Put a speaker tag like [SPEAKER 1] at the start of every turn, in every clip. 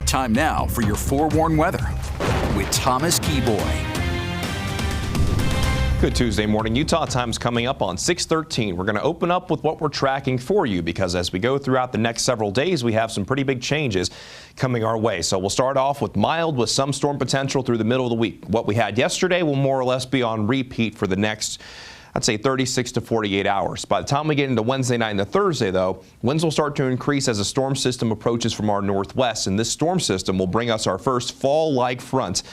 [SPEAKER 1] Time now for your forewarned weather with Thomas Keyboy.
[SPEAKER 2] Good Tuesday morning. Utah time's coming up on 6:13. We're going to open up with what we're tracking for you because as we go throughout the next several days, we have some pretty big changes coming our way. So we'll start off with mild with some storm potential through the middle of the week. What we had yesterday will more or less be on repeat for the next, I'd say, 36 to 48 hours. By the time we get into Wednesday night into Thursday, though, winds will start to increase as a storm system approaches from our northwest, and this storm system will bring us our first fall-like front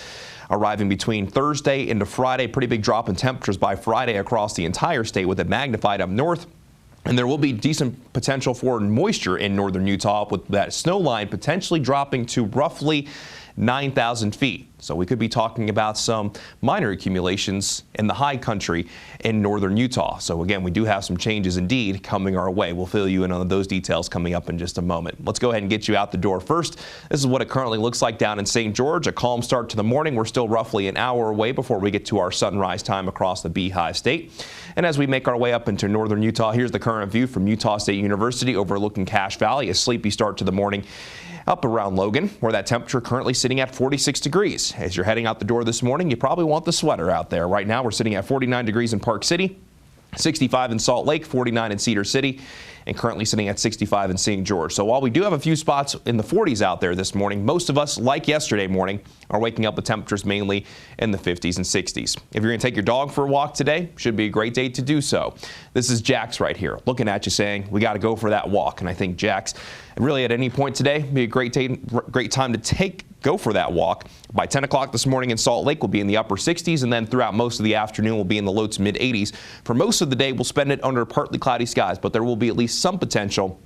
[SPEAKER 2] arriving between Thursday into Friday. Pretty big drop in temperatures by Friday across the entire state with it magnified up north. And there will be decent potential for moisture in northern Utah with that snow line potentially dropping to roughly 9,000 feet. So we could be talking about some minor accumulations in the high country in northern Utah. So again, we do have some changes indeed coming our way. We'll fill you in on those details coming up in just a moment. Let's go ahead and get you out the door first. This is what it currently looks like down in St. George. A calm start to the morning. We're still roughly an hour away before we get to our sunrise time across the Beehive State. And as we make our way up into northern Utah, here's the current view from Utah State University overlooking Cache Valley. A sleepy start to the morning up around Logan, where that temperature currently sitting at 46 degrees. As you're heading out the door this morning, you probably want the sweater out there. Right now, we're sitting at 49 degrees in Park City, 65 in Salt Lake, 49 in Cedar City, and currently sitting at 65 in St. George. So while we do have a few spots in the 40s out there this morning, most of us, like yesterday morning, are waking up with temperatures mainly in the 50s and 60s. If you're going to take your dog for a walk today, should be a great day to do so. This is Jax right here, looking at you saying, we got to go for that walk. And I think Jax, really at any point today, be a great time to go for that walk. By 10 o'clock this morning in Salt Lake, we'll be in the upper 60s, and then throughout most of the afternoon, we'll be in the low to mid 80s. For most of the day, we'll spend it under partly cloudy skies, but there will be at least some potential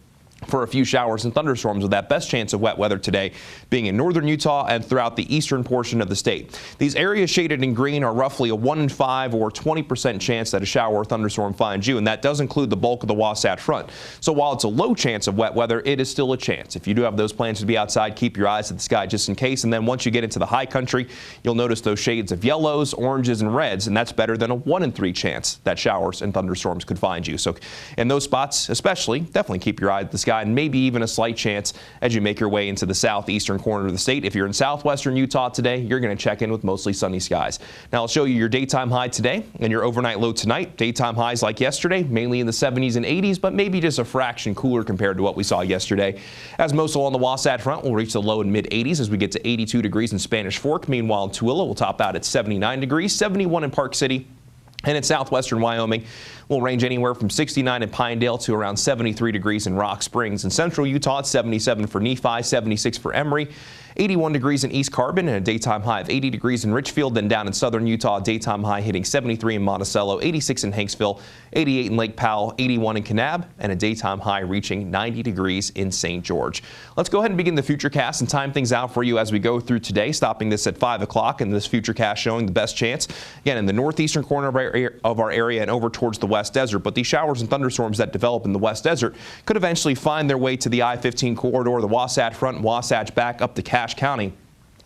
[SPEAKER 2] for a few showers and thunderstorms with that best chance of wet weather today being in northern Utah and throughout the eastern portion of the state. These areas shaded in green are roughly a 1 in 5 or 20% chance that a shower or thunderstorm finds you, and that does include the bulk of the Wasatch Front. So while it's a low chance of wet weather, it is still a chance. If you do have those plans to be outside, keep your eyes at the sky just in case, and then once you get into the high country, you'll notice those shades of yellows, oranges, and reds, and that's better than a 1 in 3 chance that showers and thunderstorms could find you. So in those spots especially, definitely keep your eye at the sky, and maybe even a slight chance as you make your way into the southeastern corner of the state. If you're in southwestern Utah today, you're going to check in with mostly sunny skies. Now I'll show you your daytime high today and your overnight low tonight. Daytime highs like yesterday, mainly in the 70s and 80s, but maybe just a fraction cooler compared to what we saw yesterday. As most along the Wasatch Front will reach the low and mid 80s as we get to 82 degrees in Spanish Fork. Meanwhile, in Tooele, we'll top out at 79 degrees, 71 in Park City. And in southwestern Wyoming, we'll range anywhere from 69 in Pinedale to around 73 degrees in Rock Springs. In central Utah, it's 77 for Nephi, 76 for Emory, 81 degrees in East Carbon, and a daytime high of 80 degrees in Richfield. Then down in southern Utah, daytime high hitting 73 in Monticello, 86 in Hanksville, 88 in Lake Powell, 81 in Kanab, and a daytime high reaching 90 degrees in St. George. Let's go ahead and begin the Futurecast and time things out for you as we go through today, stopping this at 5 o'clock, and this Futurecast showing the best chance, again, in the northeastern corner of our area and over towards the West Desert. But these showers and thunderstorms that develop in the West Desert could eventually find their way to the I-15 corridor, the Wasatch Front, Wasatch back up to Cache County.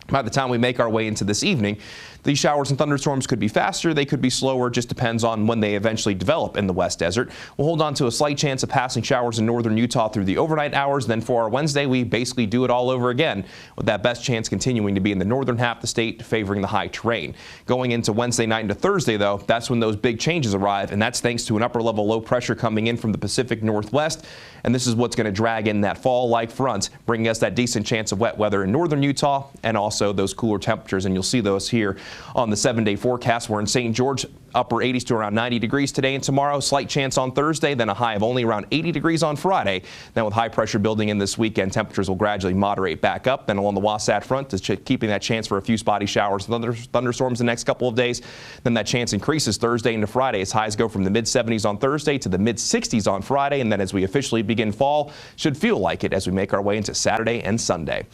[SPEAKER 2] By the time we make our way into this evening, these showers and thunderstorms could be faster, they could be slower, just depends on when they eventually develop in the West Desert. We'll hold on to a slight chance of passing showers in northern Utah through the overnight hours. Then for our Wednesday, we basically do it all over again, with that best chance continuing to be in the northern half of the state, favoring the high terrain. Going into Wednesday night into Thursday, though, that's when those big changes arrive, and that's thanks to an upper level low pressure coming in from the Pacific Northwest. And this is what's going to drag in that fall-like front, bringing us that decent chance of wet weather in northern Utah and also those cooler temperatures. And you'll see those here on the 7-day forecast. We're in St. George, upper 80s to around 90 degrees today and tomorrow. Slight chance on Thursday, then a high of only around 80 degrees on Friday. Then with high pressure building in this weekend, temperatures will gradually moderate back up. Then along the Wasatch Front, keeping that chance for a few spotty showers and thunderstorms the next couple of days. Then that chance increases Thursday into Friday as highs go from the mid-70s on Thursday to the mid-60s on Friday. And then as we officially begin fall, should feel like it as we make our way into Saturday and Sunday.